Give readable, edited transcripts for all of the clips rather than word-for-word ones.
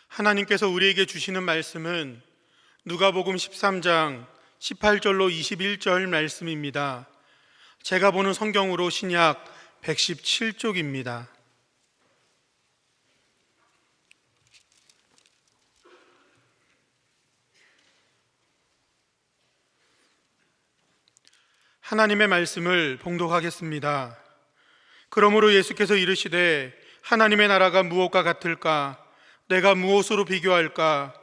하나님께서 우리에게 주시는 말씀은 누가복음 13장 18절로 21절 말씀입니다. 제가 보는 성경으로 신약 117쪽입니다. 하나님의 말씀을 봉독하겠습니다. 그러므로 예수께서 이르시되 하나님의 나라가 무엇과 같을까? 내가 무엇으로 비교할까?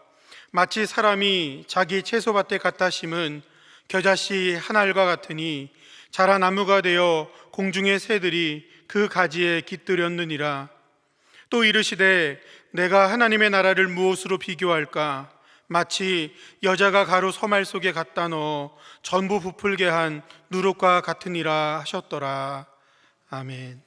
마치 사람이 자기 채소밭에 갖다 심은 겨자씨 한 알과 같으니 자라 나무가 되어 공중의 새들이 그 가지에 깃들였느니라. 또 이르시되 내가 하나님의 나라를 무엇으로 비교할까? 마치 여자가 가루 서말 속에 갖다 넣어 전부 부풀게 한 누룩과 같으니라 하셨더라. 아멘.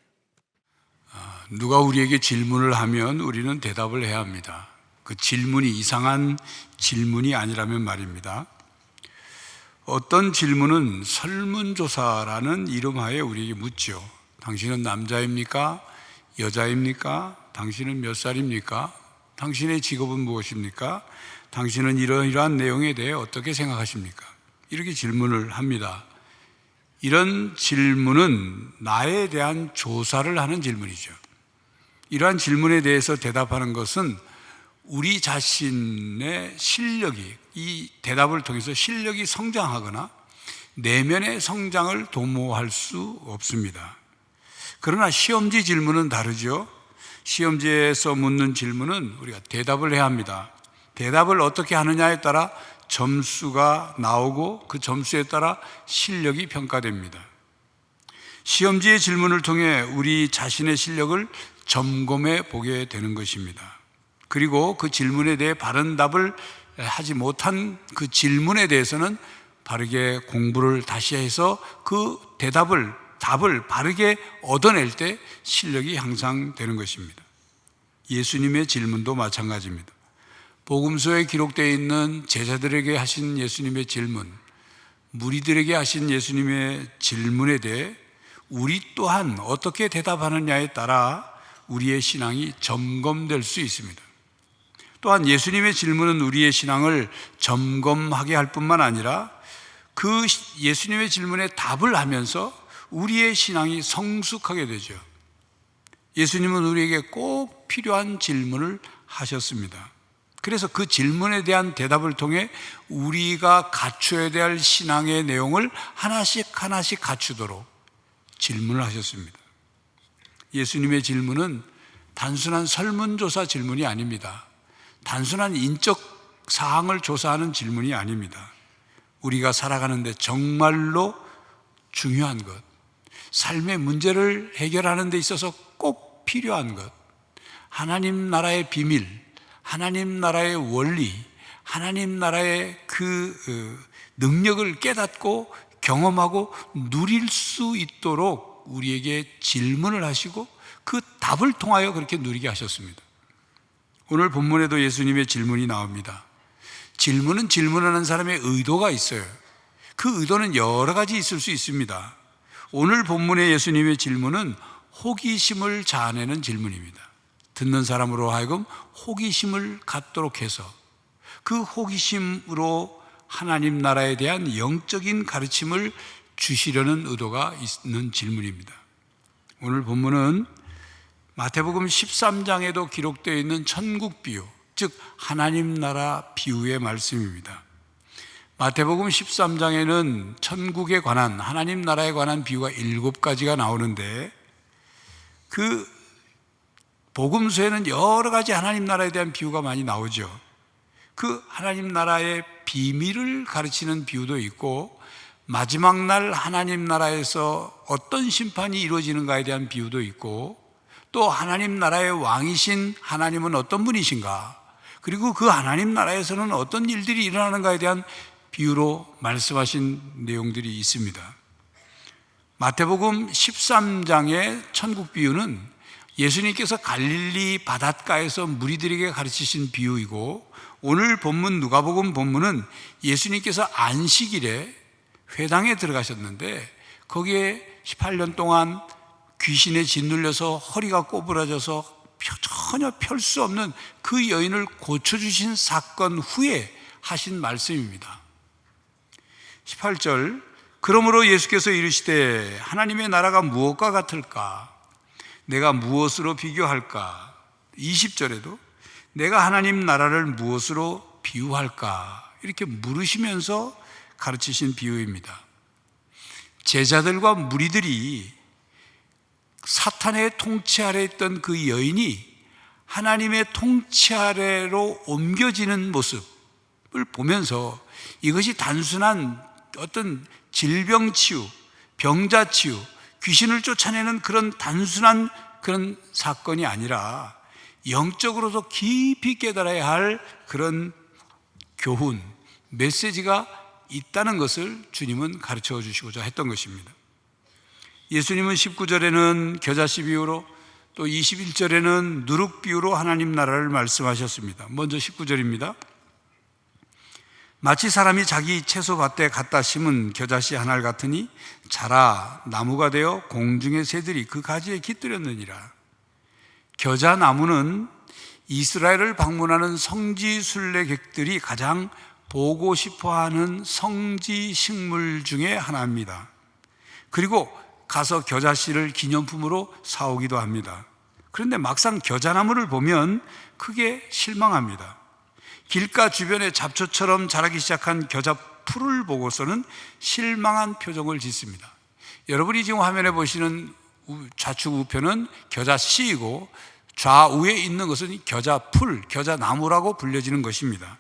누가 우리에게 질문을 하면 우리는 대답을 해야 합니다. 그 질문이 이상한 질문이 아니라면 말입니다. 어떤 질문은 설문조사라는 이름하에 우리에게 묻죠. 당신은 남자입니까? 여자입니까? 당신은 몇 살입니까? 당신의 직업은 무엇입니까? 당신은 이러이러한 내용에 대해 어떻게 생각하십니까? 이렇게 질문을 합니다. 이런 질문은 나에 대한 조사를 하는 질문이죠. 이러한 질문에 대해서 대답하는 것은 우리 자신의 실력이, 이 대답을 통해서 실력이 성장하거나 내면의 성장을 도모할 수 없습니다. 그러나 시험지 질문은 다르죠. 시험지에서 묻는 질문은 우리가 대답을 해야 합니다. 대답을 어떻게 하느냐에 따라 점수가 나오고 그 점수에 따라 실력이 평가됩니다. 시험지의 질문을 통해 우리 자신의 실력을 점검해 보게 되는 것입니다. 그리고 그 질문에 대해 바른 답을 하지 못한 그 질문에 대해서는 바르게 공부를 다시 해서 그 답을 바르게 얻어낼 때 실력이 향상되는 것입니다. 예수님의 질문도 마찬가지입니다. 복음서에 기록되어 있는 제자들에게 하신 예수님의 질문, 무리들에게 하신 예수님의 질문에 대해 우리 또한 어떻게 대답하느냐에 따라 우리의 신앙이 점검될 수 있습니다. 또한 예수님의 질문은 우리의 신앙을 점검하게 할 뿐만 아니라 그 예수님의 질문에 답을 하면서 우리의 신앙이 성숙하게 되죠. 예수님은 우리에게 꼭 필요한 질문을 하셨습니다. 그래서 그 질문에 대한 대답을 통해 우리가 갖춰야 될 신앙의 내용을 하나씩 갖추도록 질문을 하셨습니다. 예수님의 질문은 단순한 설문조사 질문이 아닙니다. 단순한 인적 사항을 조사하는 질문이 아닙니다. 우리가 살아가는데 정말로 중요한 것, 삶의 문제를 해결하는 데 있어서 꼭 필요한 것, 하나님 나라의 비밀, 하나님 나라의 원리, 하나님 나라의 그 능력을 깨닫고 경험하고 누릴 수 있도록 우리에게 질문을 하시고 그 답을 통하여 그렇게 누리게 하셨습니다. 오늘 본문에도 예수님의 질문이 나옵니다. 질문은 질문하는 사람의 의도가 있어요. 그 의도는 여러 가지 있을 수 있습니다. 오늘 본문의 예수님의 질문은 호기심을 자아내는 질문입니다. 듣는 사람으로 하여금 호기심을 갖도록 해서 그 호기심으로 하나님 나라에 대한 영적인 가르침을 주시려는 의도가 있는 질문입니다. 오늘 본문은 마태복음 13장에도 기록되어 있는 천국 비유, 즉 하나님 나라 비유의 말씀입니다. 마태복음 13장에는 천국에 관한, 하나님 나라에 관한 비유가 7가지가 나오는데 그 복음서에는 여러 가지 하나님 나라에 대한 비유가 많이 나오죠. 그 하나님 나라의 비밀을 가르치는 비유도 있고 마지막 날 하나님 나라에서 어떤 심판이 이루어지는가에 대한 비유도 있고 또 하나님 나라의 왕이신 하나님은 어떤 분이신가, 그리고 그 하나님 나라에서는 어떤 일들이 일어나는가에 대한 비유로 말씀하신 내용들이 있습니다. 마태복음 13장의 천국 비유는 예수님께서 갈릴리 바닷가에서 무리들에게 가르치신 비유이고, 오늘 본문 누가복음 본문은 예수님께서 안식일에 회당에 들어가셨는데 거기에 18년 동안 귀신에 짓눌려서 허리가 꼬부라져서 전혀 펼 수 없는 그 여인을 고쳐주신 사건 후에 하신 말씀입니다. 18절, 그러므로 예수께서 이르시되 하나님의 나라가 무엇과 같을까? 내가 무엇으로 비교할까? 20절에도 내가 하나님 나라를 무엇으로 비유할까? 이렇게 물으시면서 가르치신 비유입니다. 제자들과 무리들이 사탄의 통치 아래 있던 그 여인이 하나님의 통치 아래로 옮겨지는 모습을 보면서 이것이 단순한 어떤 질병 치유, 병자 치유, 귀신을 쫓아내는 그런 단순한 그런 사건이 아니라 영적으로도 깊이 깨달아야 할 그런 교훈, 메시지가 있다는 것을 주님은 가르쳐 주시고자 했던 것입니다. 예수님은 19절에는 겨자씨 비유로, 또 21절에는 누룩 비유로 하나님 나라를 말씀하셨습니다. 먼저 19절입니다. 마치 사람이 자기 채소밭에 갖다 심은 겨자씨 한 알 같으니 자라 나무가 되어 공중의 새들이 그 가지에 깃들였느니라. 겨자나무는 이스라엘을 방문하는 성지 순례객들이 가장 보고 싶어하는 성지 식물 중에 하나입니다. 그리고 가서 겨자씨를 기념품으로 사오기도 합니다. 그런데 막상 겨자나무를 보면 크게 실망합니다. 길가 주변에 잡초처럼 자라기 시작한 겨자풀을 보고서는 실망한 표정을 짓습니다. 여러분이 지금 화면에 보시는 좌측 우편은 겨자씨이고 좌우에 있는 것은 겨자풀, 겨자나무라고 불려지는 것입니다.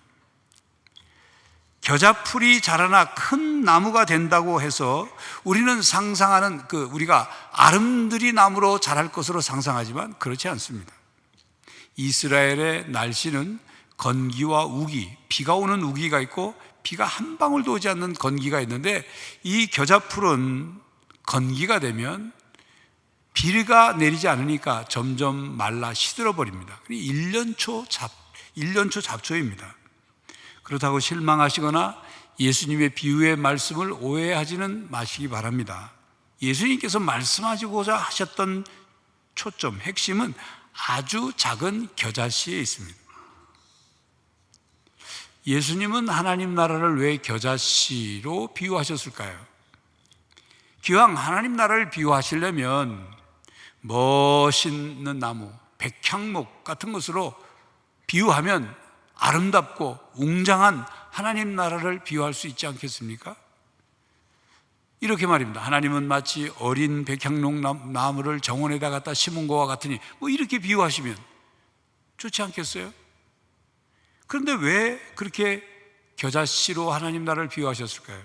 겨자풀이 자라나 큰 나무가 된다고 해서 우리는 상상하는 우리가 아름드리 나무로 자랄 것으로 상상하지만 그렇지 않습니다. 이스라엘의 날씨는 건기와 우기, 비가 오는 우기가 있고 비가 한 방울도 오지 않는 건기가 있는데, 이 겨자풀은 건기가 되면 비가 내리지 않으니까 점점 말라 시들어 버립니다. 1년초 잡초입니다. 그렇다고 실망하시거나 예수님의 비유의 말씀을 오해하지는 마시기 바랍니다. 예수님께서 말씀하시고자 하셨던 초점, 핵심은 아주 작은 겨자씨에 있습니다. 예수님은 하나님 나라를 왜 겨자씨로 비유하셨을까요? 기왕 하나님 나라를 비유하시려면 멋있는 나무, 백향목 같은 것으로 비유하면 아름답고 웅장한 하나님 나라를 비유할 수 있지 않겠습니까? 이렇게 말입니다. 하나님은 마치 어린 백향록 나무를 정원에다 갖다 심은 것과 같으니, 이렇게 비유하시면 좋지 않겠어요? 그런데 왜 그렇게 겨자씨로 하나님 나라를 비유하셨을까요?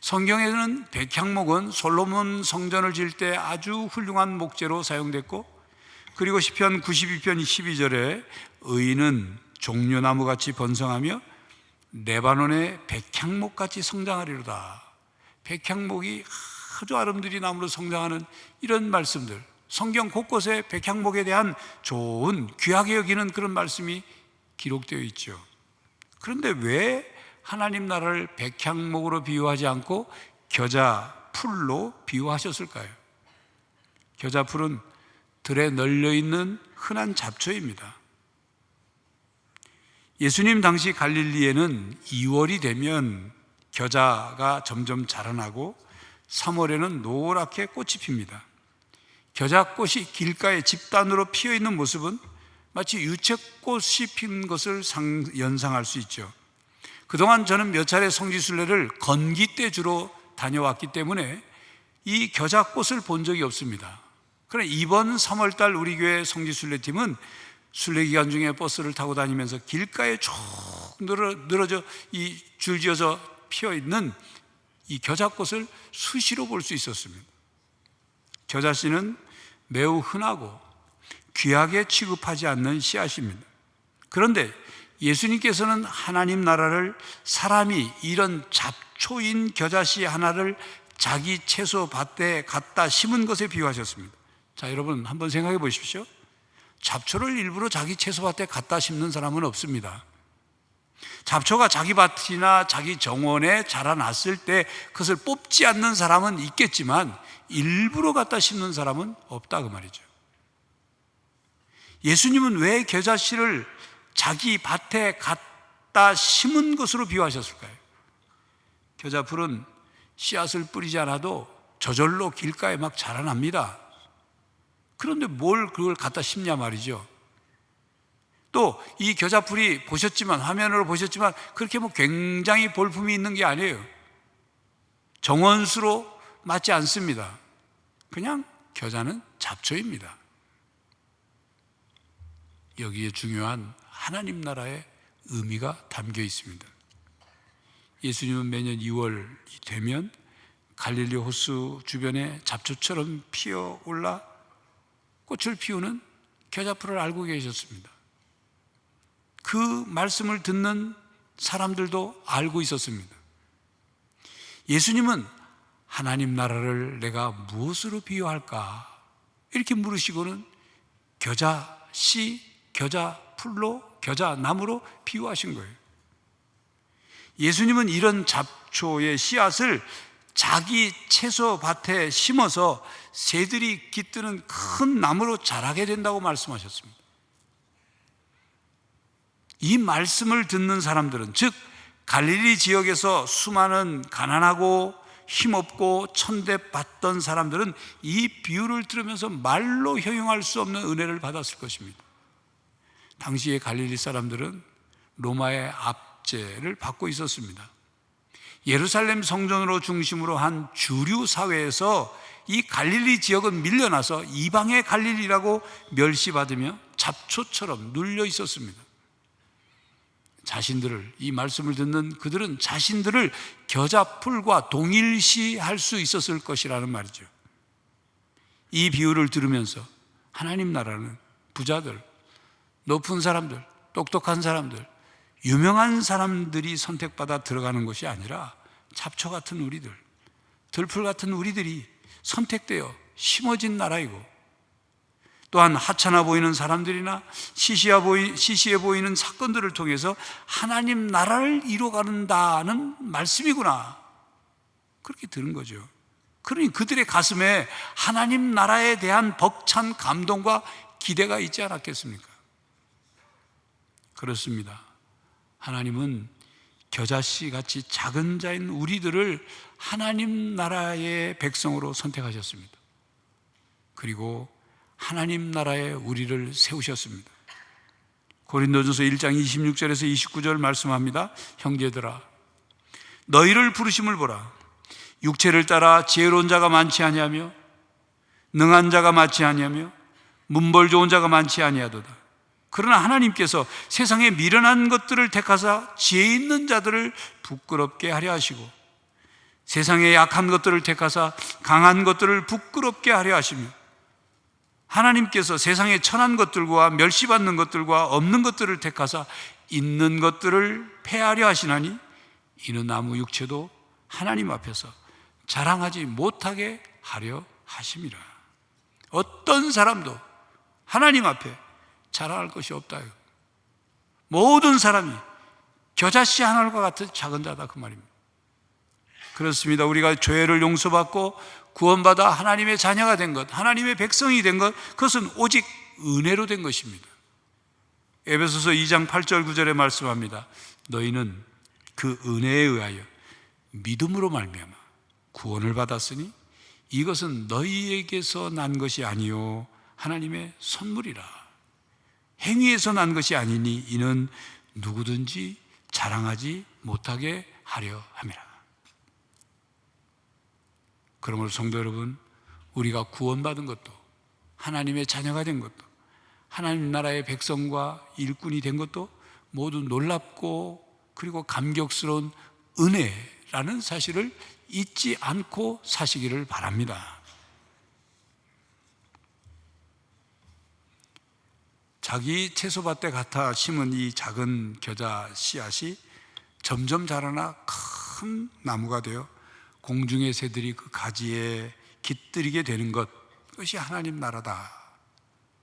성경에는 백향목은 솔로몬 성전을 지을 때 아주 훌륭한 목재로 사용됐고, 그리고 시편 92편 12절에 의인은 종려나무같이 번성하며 레바논의 백향목같이 성장하리로다. 백향목이 아주 아름드리 나무로 성장하는 이런 말씀들, 성경 곳곳에 백향목에 대한 좋은 귀하게 여기는 그런 말씀이 기록되어 있죠. 그런데 왜 하나님 나라를 백향목으로 비유하지 않고 겨자풀로 비유하셨을까요? 겨자풀은 들에 널려있는 흔한 잡초입니다. 예수님 당시 갈릴리에는 2월이 되면 겨자가 점점 자라나고 3월에는 노랗게 꽃이 핍니다. 겨자꽃이 길가에 집단으로 피어있는 모습은 마치 유채꽃이 핀 것을 연상할 수 있죠. 그동안 저는 몇 차례 성지순례를 건기 때 주로 다녀왔기 때문에 이 겨자꽃을 본 적이 없습니다. 그러나 이번 3월달 우리 교회 성지순례팀은 순례기간 중에 버스를 타고 다니면서 길가에 쭉 늘어져 이 줄지어서 피어있는 이 겨자꽃을 수시로 볼 수 있었습니다. 겨자씨는 매우 흔하고 귀하게 취급하지 않는 씨앗입니다. 그런데 예수님께서는 하나님 나라를 사람이 이런 잡초인 겨자씨 하나를 자기 채소밭에 갖다 심은 것에 비유하셨습니다. 자, 여러분 한번 생각해 보십시오. 잡초를 일부러 자기 채소밭에 갖다 심는 사람은 없습니다. 잡초가 자기 밭이나 자기 정원에 자라났을 때 그것을 뽑지 않는 사람은 있겠지만 일부러 갖다 심는 사람은 없다 그 말이죠. 예수님은 왜 겨자씨를 자기 밭에 갖다 심은 것으로 비유하셨을까요? 겨자풀은 씨앗을 뿌리지 않아도 저절로 길가에 막 자라납니다. 그런데 뭘 그걸 갖다 심냐 말이죠. 또 이 겨자풀이 보셨지만, 화면으로 보셨지만 그렇게 뭐 굉장히 볼품이 있는 게 아니에요. 정원수로 맞지 않습니다. 그냥 겨자는 잡초입니다. 여기에 중요한 하나님 나라의 의미가 담겨 있습니다. 예수님은 매년 2월이 되면 갈릴리 호수 주변에 잡초처럼 피어올라 꽃을 피우는 겨자풀을 알고 계셨습니다. 그 말씀을 듣는 사람들도 알고 있었습니다. 예수님은 하나님 나라를 내가 무엇으로 비유할까? 이렇게 물으시고는 겨자씨, 겨자풀로, 겨자나무로 비유하신 거예요. 예수님은 이런 잡초의 씨앗을 자기 채소밭에 심어서 새들이 깃드는 큰 나무로 자라게 된다고 말씀하셨습니다. 이 말씀을 듣는 사람들은, 즉 갈릴리 지역에서 수많은 가난하고 힘없고 천대받던 사람들은 이 비유를 들으면서 말로 형용할 수 없는 은혜를 받았을 것입니다. 당시의 갈릴리 사람들은 로마의 압제를 받고 있었습니다. 예루살렘 성전으로 중심으로 한 주류 사회에서 이 갈릴리 지역은 밀려나서 이방의 갈릴리라고 멸시받으며 잡초처럼 눌려 있었습니다. 자신들을, 이 말씀을 듣는 그들은 자신들을 겨자풀과 동일시할 수 있었을 것이라는 말이죠. 이 비유를 들으면서 하나님 나라는 부자들, 높은 사람들, 똑똑한 사람들, 유명한 사람들이 선택받아 들어가는 것이 아니라 잡초 같은 우리들, 들풀 같은 우리들이 선택되어 심어진 나라이고, 또한 하찮아 보이는 사람들이나 시시해 보이는 사건들을 통해서 하나님 나라를 이루어간다는 말씀이구나, 그렇게 들은 거죠. 그러니 그들의 가슴에 하나님 나라에 대한 벅찬 감동과 기대가 있지 않았겠습니까? 그렇습니다. 하나님은 겨자씨 같이 작은 자인 우리들을 하나님 나라의 백성으로 선택하셨습니다. 그리고 하나님 나라에 우리를 세우셨습니다. 고린도전서 1장 26절에서 29절 말씀합니다. 형제들아, 너희를 부르심을 보라. 육체를 따라 지혜로운 자가 많지 아니하며 능한 자가 많지 아니하며 문벌 좋은 자가 많지 아니하도다. 그러나 하나님께서 세상에 미련한 것들을 택하사 지혜 있는 자들을 부끄럽게 하려 하시고, 세상에 약한 것들을 택하사 강한 것들을 부끄럽게 하려 하시며, 하나님께서 세상에 천한 것들과 멸시받는 것들과 없는 것들을 택하사 있는 것들을 폐하려 하시나니, 이는 아무 육체도 하나님 앞에서 자랑하지 못하게 하려 하심이라. 어떤 사람도 하나님 앞에 자랑할 것이 없다. 모든 사람이 겨자씨 하나과 같은 작은 자다, 그 말입니다. 그렇습니다. 우리가 죄를 용서받고 구원받아 하나님의 자녀가 된 것, 하나님의 백성이 된 것, 그것은 오직 은혜로 된 것입니다. 에베소서 2장 8절 9절에 말씀합니다. 너희는 그 은혜에 의하여 믿음으로 말미암아 구원을 받았으니 이것은 너희에게서 난 것이 아니요 하나님의 선물이라. 행위에서 난 것이 아니니 이는 누구든지 자랑하지 못하게 하려 함이라. 그러므로 성도 여러분, 우리가 구원받은 것도, 하나님의 자녀가 된 것도, 하나님 나라의 백성과 일꾼이 된 것도 모두 놀랍고 그리고 감격스러운 은혜라는 사실을 잊지 않고 사시기를 바랍니다. 자기 채소밭에 갖다 심은 이 작은 겨자 씨앗이 점점 자라나 큰 나무가 되어 공중의 새들이 그 가지에 깃들이게 되는 것, 그것이 하나님 나라다.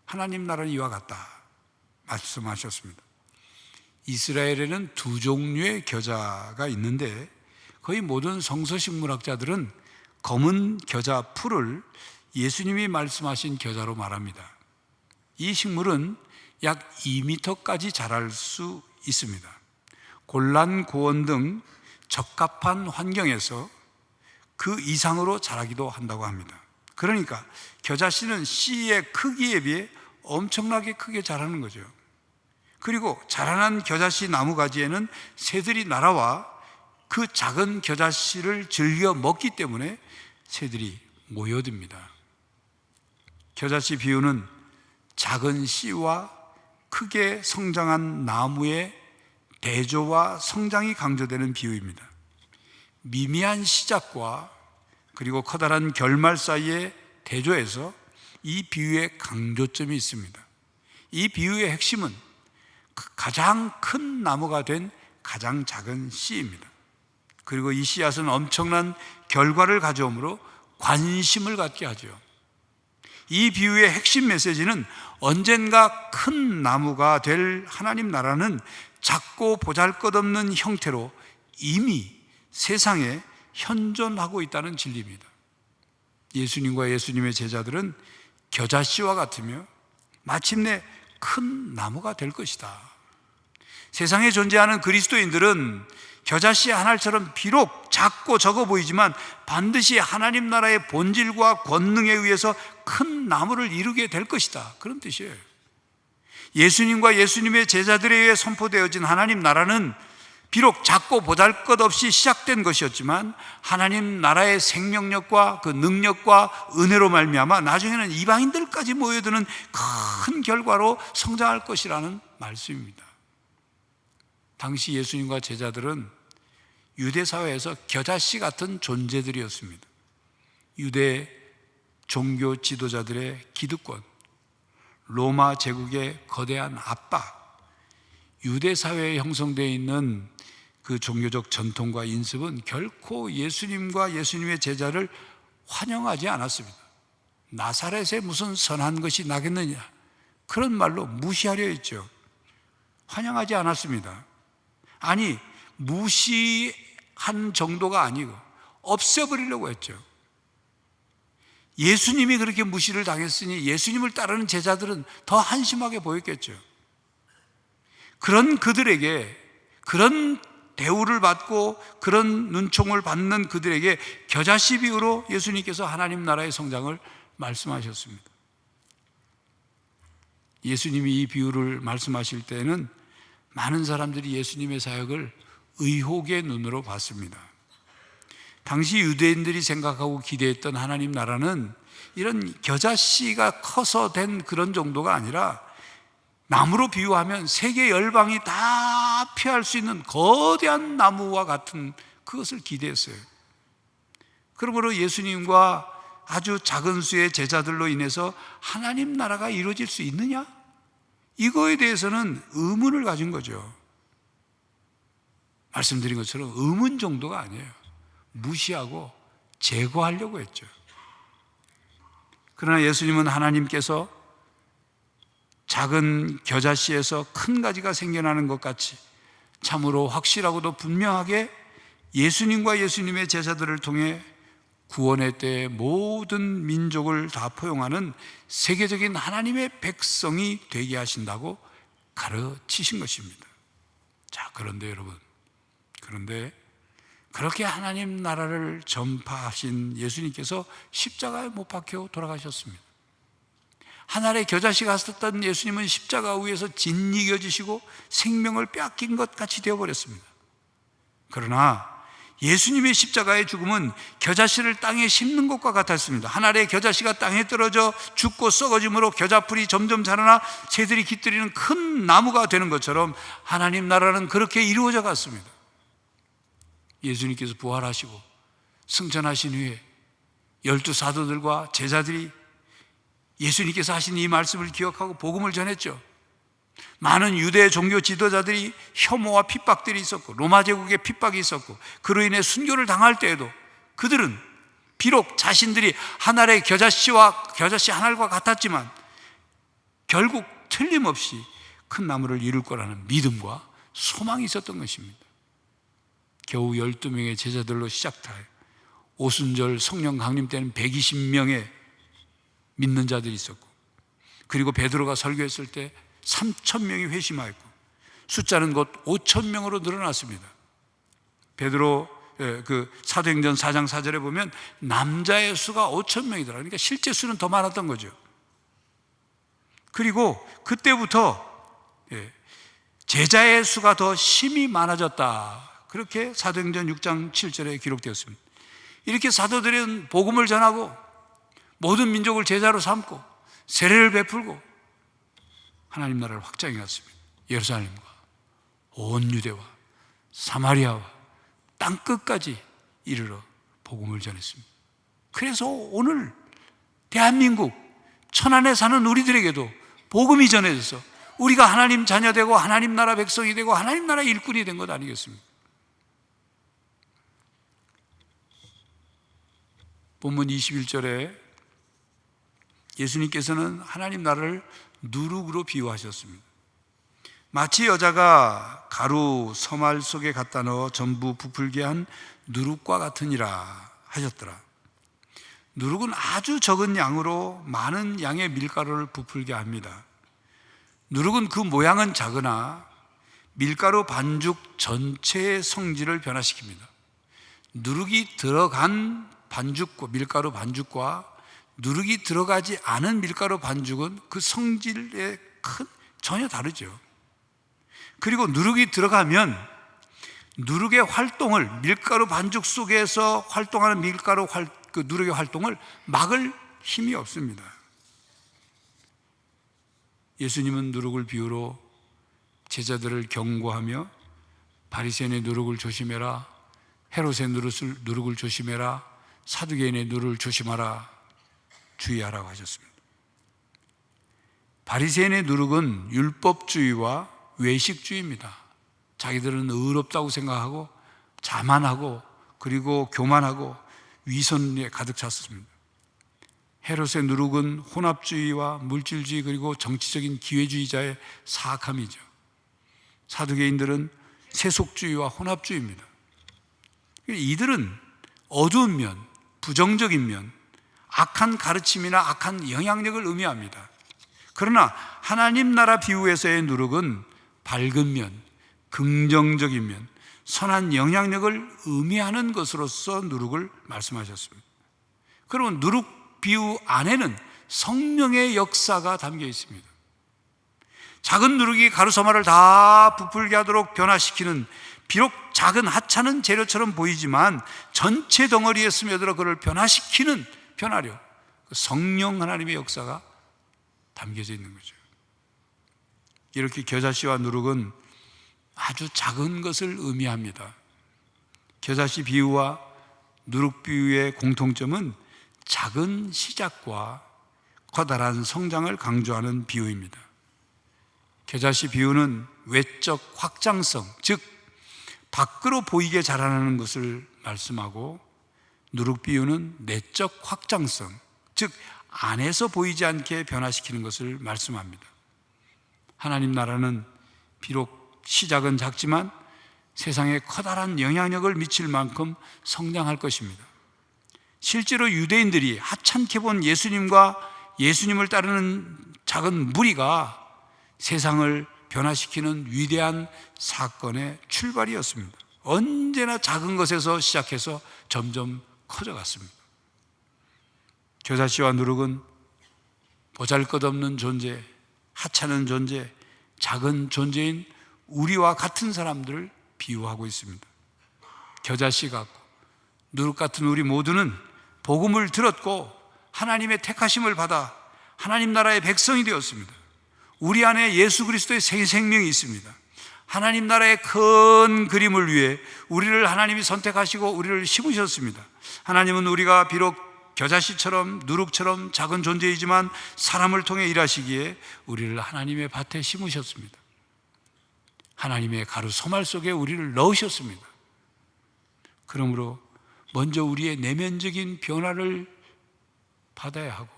하나님 나라는 이와 같다 말씀하셨습니다. 이스라엘에는 두 종류의 겨자가 있는데 거의 모든 성서식물학자들은 검은 겨자 풀을 예수님이 말씀하신 겨자로 말합니다. 이 식물은 약 2m까지 자랄 수 있습니다. 골란 고원 등 적합한 환경에서 그 이상으로 자라기도 한다고 합니다. 그러니까 겨자씨는 씨의 크기에 비해 엄청나게 크게 자라는 거죠. 그리고 자라난 겨자씨 나무 가지에는 새들이 날아와 그 작은 겨자씨를 즐겨 먹기 때문에 새들이 모여듭니다. 겨자씨 비유는 작은 씨와 크게 성장한 나무의 대조와 성장이 강조되는 비유입니다. 미미한 시작과 그리고 커다란 결말 사이의 대조에서 이 비유의 강조점이 있습니다. 이 비유의 핵심은 가장 큰 나무가 된 가장 작은 씨입니다. 그리고 이 씨앗은 엄청난 결과를 가져오므로 관심을 갖게 하죠. 이 비유의 핵심 메시지는 언젠가 큰 나무가 될 하나님 나라는 작고 보잘것없는 형태로 이미 세상에 현존하고 있다는 진리입니다. 예수님과 예수님의 제자들은 겨자씨와 같으며 마침내 큰 나무가 될 것이다. 세상에 존재하는 그리스도인들은 겨자씨 한 알처럼 비록 작고 적어 보이지만 반드시 하나님 나라의 본질과 권능에 의해서 큰 나무를 이루게 될 것이다. 그런 뜻이에요. 예수님과 예수님의 제자들에 의해 선포되어진 하나님 나라는 비록 작고 보잘것없이 시작된 것이었지만 하나님 나라의 생명력과 그 능력과 은혜로 말미암아 나중에는 이방인들까지 모여드는 큰 결과로 성장할 것이라는 말씀입니다. 당시 예수님과 제자들은 유대 사회에서 겨자씨 같은 존재들이었습니다. 유대 종교 지도자들의 기득권, 로마 제국의 거대한 압박, 유대 사회에 형성되어 있는 그 종교적 전통과 인습은 결코 예수님과 예수님의 제자를 환영하지 않았습니다. 나사렛에 무슨 선한 것이 나겠느냐, 그런 말로 무시하려 했죠. 환영하지 않았습니다. 아니, 무시한 정도가 아니고 없애버리려고 했죠. 예수님이 그렇게 무시를 당했으니 예수님을 따르는 제자들은 더 한심하게 보였겠죠. 그런 그들에게, 그런 대우를 받고 그런 눈총을 받는 그들에게 겨자씨 비유로 예수님께서 하나님 나라의 성장을 말씀하셨습니다. 예수님이 이 비유를 말씀하실 때는 많은 사람들이 예수님의 사역을 의혹의 눈으로 봤습니다. 당시 유대인들이 생각하고 기대했던 하나님 나라는 이런 겨자씨가 커서 된 그런 정도가 아니라 나무로 비유하면 세계 열방이 다 피할 수 있는 거대한 나무와 같은 그것을 기대했어요. 그러므로 예수님과 아주 작은 수의 제자들로 인해서 하나님 나라가 이루어질 수 있느냐? 이거에 대해서는 의문을 가진 거죠. 말씀드린 것처럼 의문 정도가 아니에요. 무시하고 제거하려고 했죠. 그러나 예수님은 하나님께서 작은 겨자씨에서 큰 가지가 생겨나는 것 같이 참으로 확실하고도 분명하게 예수님과 예수님의 제자들을 통해 구원의 때에 모든 민족을 다 포용하는 세계적인 하나님의 백성이 되게 하신다고 가르치신 것입니다. 자, 그런데 여러분, 그렇게 하나님 나라를 전파하신 예수님께서 십자가에 못 박혀 돌아가셨습니다. 하늘의 겨자씨 같았던 예수님은 십자가 위에서 짓이겨지시고 생명을 빼앗긴 것 같이 되어버렸습니다. 그러나 예수님의 십자가의 죽음은 겨자씨를 땅에 심는 것과 같았습니다. 하늘의 겨자씨가 땅에 떨어져 죽고 썩어짐으로 겨자풀이 점점 자라나 새들이 깃들이는 큰 나무가 되는 것처럼 하나님 나라는 그렇게 이루어져 갔습니다. 예수님께서 부활하시고 승천하신 후에 12 사도들과 제자들이 예수님께서 하신 이 말씀을 기억하고 복음을 전했죠. 많은 유대 종교 지도자들이 혐오와 핍박들이 있었고 로마 제국의 핍박이 있었고 그로 인해 순교를 당할 때에도 그들은 비록 자신들이 하늘의 겨자씨와 겨자씨 한 알과 같았지만 결국 틀림없이 큰 나무를 이룰 거라는 믿음과 소망이 있었던 것입니다. 겨우 12명의 제자들로 시작하여 오순절 성령 강림 때는 120명의 믿는 자들이 있었고, 그리고 베드로가 설교했을 때 3,000명이 회심하였고 숫자는 곧 5,000명으로 늘어났습니다. 베드로 그 사도행전 4장 4절에 보면 남자의 수가 5,000명이더라. 그러니까 실제 수는 더 많았던 거죠. 그리고 그때부터 제자의 수가 더 심히 많아졌다. 그렇게 사도행전 6장 7절에 기록되었습니다. 이렇게 사도들은 복음을 전하고 모든 민족을 제자로 삼고 세례를 베풀고 하나님 나라를 확장해 갔습니다. 예루살렘과 온 유대와 사마리아와 땅끝까지 이르러 복음을 전했습니다. 그래서 오늘 대한민국 천안에 사는 우리들에게도 복음이 전해져서 우리가 하나님 자녀되고 하나님 나라 백성이 되고 하나님 나라 일꾼이 된 것 아니겠습니까? 본문 21절에 예수님께서는 하나님 나라를 누룩으로 비유하셨습니다. 마치 여자가 가루 서말 속에 갖다 넣어 전부 부풀게 한 누룩과 같으니라 하셨더라. 누룩은 아주 적은 양으로 많은 양의 밀가루를 부풀게 합니다. 누룩은 그 모양은 작으나 밀가루 반죽 전체의 성질을 변화시킵니다. 누룩이 들어간 반죽과 밀가루 반죽과 누룩이 들어가지 않은 밀가루 반죽은 그 성질에 전혀 다르죠. 그리고 누룩이 들어가면 누룩의 활동을 밀가루 반죽 속에서 활동하는 그 누룩의 활동을 막을 힘이 없습니다. 예수님은 누룩을 비유로 제자들을 경고하며 바리새인의 누룩을 조심해라, 헤롯의 누룩을 조심해라, 사두개인의 누룩을 조심하라, 주의하라고 하셨습니다. 바리새인의 누룩은 율법주의와 외식주의입니다. 자기들은 의롭다고 생각하고 자만하고 그리고 교만하고 위선에 가득 찼습니다. 헤롯의 누룩은 혼합주의와 물질주의 그리고 정치적인 기회주의자의 사악함이죠. 사두개인들은 세속주의와 혼합주의입니다. 이들은 어두운 면, 부정적인 면, 악한 가르침이나 악한 영향력을 의미합니다. 그러나 하나님 나라 비유에서의 누룩은 밝은 면, 긍정적인 면, 선한 영향력을 의미하는 것으로서 누룩을 말씀하셨습니다. 그러면 누룩 비유 안에는 성령의 역사가 담겨 있습니다. 작은 누룩이 가루서말을 다 부풀게 하도록 변화시키는, 비록 작은 하찮은 재료처럼 보이지만 전체 덩어리에 스며들어 그를 변화시키는 변화력, 성령 하나님의 역사가 담겨져 있는 거죠. 이렇게 겨자씨와 누룩은 아주 작은 것을 의미합니다. 겨자씨 비유와 누룩 비유의 공통점은 작은 시작과 커다란 성장을 강조하는 비유입니다. 겨자씨 비유는 외적 확장성, 즉 밖으로 보이게 자라나는 것을 말씀하고, 누룩 비유는 내적 확장성, 즉 안에서 보이지 않게 변화시키는 것을 말씀합니다. 하나님 나라는 비록 시작은 작지만 세상에 커다란 영향력을 미칠 만큼 성장할 것입니다. 실제로 유대인들이 하찮게 본 예수님과 예수님을 따르는 작은 무리가 세상을 변화시키는 위대한 사건의 출발이었습니다. 언제나 작은 것에서 시작해서 점점 커져갔습니다. 겨자씨와 누룩은 보잘것없는 존재, 하찮은 존재, 작은 존재인 우리와 같은 사람들을 비유하고 있습니다. 겨자씨 같고 누룩 같은 우리 모두는 복음을 들었고 하나님의 택하심을 받아 하나님 나라의 백성이 되었습니다. 우리 안에 예수 그리스도의 새 생명이 있습니다. 하나님 나라의 큰 그림을 위해 우리를 하나님이 선택하시고 우리를 심으셨습니다. 하나님은 우리가 비록 겨자씨처럼 누룩처럼 작은 존재이지만 사람을 통해 일하시기에 우리를 하나님의 밭에 심으셨습니다. 하나님의 가루 소말 속에 우리를 넣으셨습니다. 그러므로 먼저 우리의 내면적인 변화를 받아야 하고,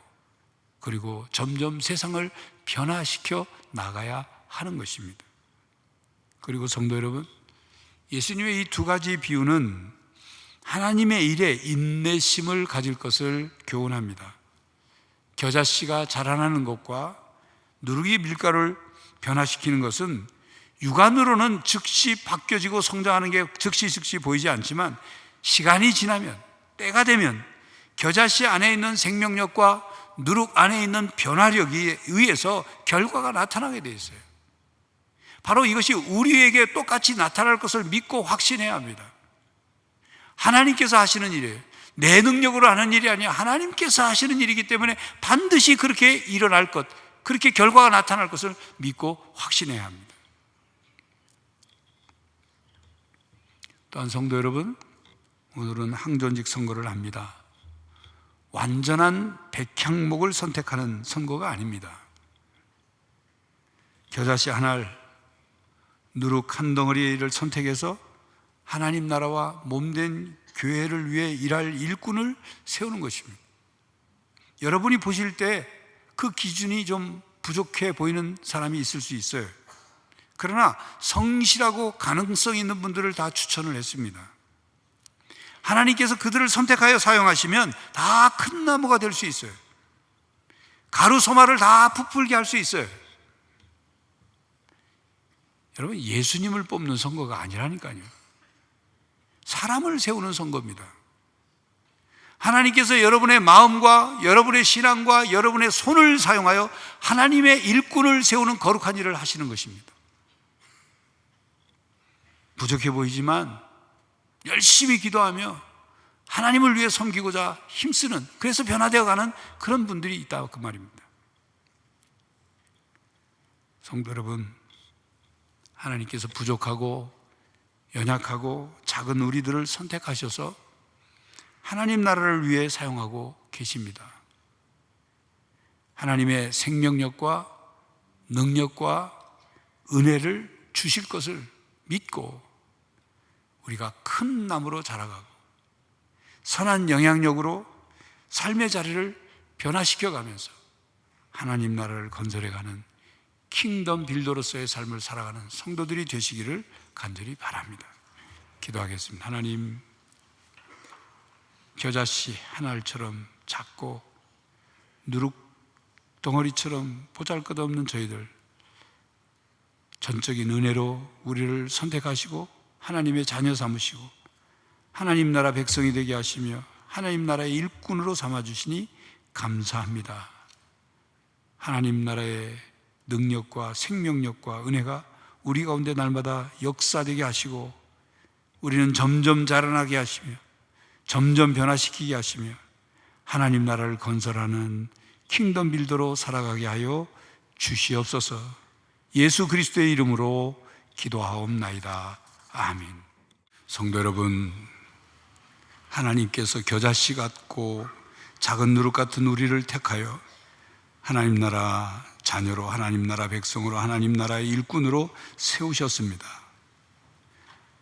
그리고 점점 세상을 변화시켜 나가야 하는 것입니다. 그리고 성도 여러분, 예수님의 이 두 가지 비유는 하나님의 일에 인내심을 가질 것을 교훈합니다. 겨자씨가 자라나는 것과 누룩이 밀가루를 변화시키는 것은 육안으로는 즉시 바뀌어지고 성장하는 게 즉시 보이지 않지만 시간이 지나면, 때가 되면 겨자씨 안에 있는 생명력과 누룩 안에 있는 변화력에 의해서 결과가 나타나게 돼 있어요. 바로 이것이 우리에게 똑같이 나타날 것을 믿고 확신해야 합니다. 하나님께서 하시는 일이에요. 내 능력으로 하는 일이 아니라 하나님께서 하시는 일이기 때문에 반드시 그렇게 일어날 것, 그렇게 결과가 나타날 것을 믿고 확신해야 합니다. 또한 성도 여러분, 오늘은 항존직 선거를 합니다. 완전한 백향목을 선택하는 선거가 아닙니다. 겨자씨 한 알, 누룩 한 덩어리를 선택해서 하나님 나라와 몸된 교회를 위해 일할 일꾼을 세우는 것입니다. 여러분이 보실 때 그 기준이 좀 부족해 보이는 사람이 있을 수 있어요. 그러나 성실하고 가능성 있는 분들을 다 추천을 했습니다. 하나님께서 그들을 선택하여 사용하시면 다 큰 나무가 될 수 있어요. 가루 소마를 다 부풀게 할 수 있어요. 여러분, 예수님을 뽑는 선거가 아니라니까요. 사람을 세우는 선거입니다. 하나님께서 여러분의 마음과 여러분의 신앙과 여러분의 손을 사용하여 하나님의 일꾼을 세우는 거룩한 일을 하시는 것입니다. 부족해 보이지만 열심히 기도하며 하나님을 위해 섬기고자 힘쓰는, 그래서 변화되어 가는 그런 분들이 있다, 그 말입니다. 성도 여러분, 하나님께서 부족하고 연약하고 작은 우리들을 선택하셔서 하나님 나라를 위해 사용하고 계십니다. 하나님의 생명력과 능력과 은혜를 주실 것을 믿고 우리가 큰 나무로 자라가고 선한 영향력으로 삶의 자리를 변화시켜가면서 하나님 나라를 건설해가는 킹덤 빌더로서의 삶을 살아가는 성도들이 되시기를 간절히 바랍니다. 기도하겠습니다. 하나님, 겨자씨 한 알처럼 작고 누룩 덩어리처럼 보잘것없는 저희들, 전적인 은혜로 우리를 선택하시고 하나님의 자녀 삼으시고 하나님 나라 백성이 되게 하시며 하나님 나라의 일꾼으로 삼아주시니 감사합니다. 하나님 나라의 능력과 생명력과 은혜가 우리 가운데 날마다 역사되게 하시고 우리는 점점 자라나게 하시며 점점 변화시키게 하시며 하나님 나라를 건설하는 킹덤 빌더로 살아가게 하여 주시옵소서. 예수 그리스도의 이름으로 기도하옵나이다. 아멘. 성도 여러분, 하나님께서 겨자씨 같고 작은 누룩 같은 우리를 택하여 하나님 나라 자녀로, 하나님 나라 백성으로, 하나님 나라의 일꾼으로 세우셨습니다.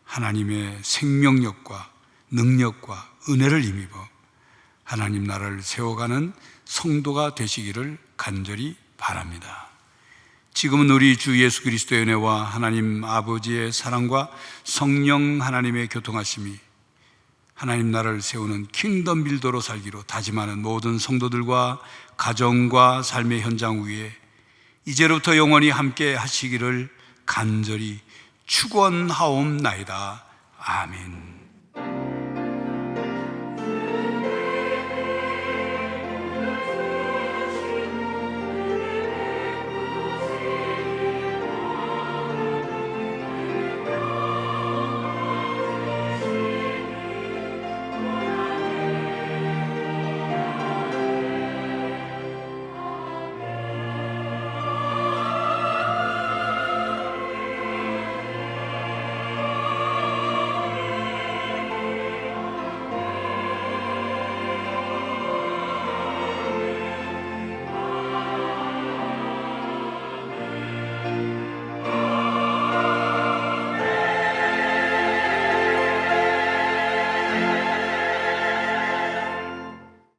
하나님의 생명력과 능력과 은혜를 힘입어 하나님 나라를 세워가는 성도가 되시기를 간절히 바랍니다. 지금은 우리 주 예수 그리스도의 은혜와 하나님 아버지의 사랑과 성령 하나님의 교통하심이 하나님 나라를 세우는 킹덤 빌더로 살기로 다짐하는 모든 성도들과 가정과 삶의 현장 위에 이제로부터 영원히 함께 하시기를 간절히 축원하옵나이다. 아멘.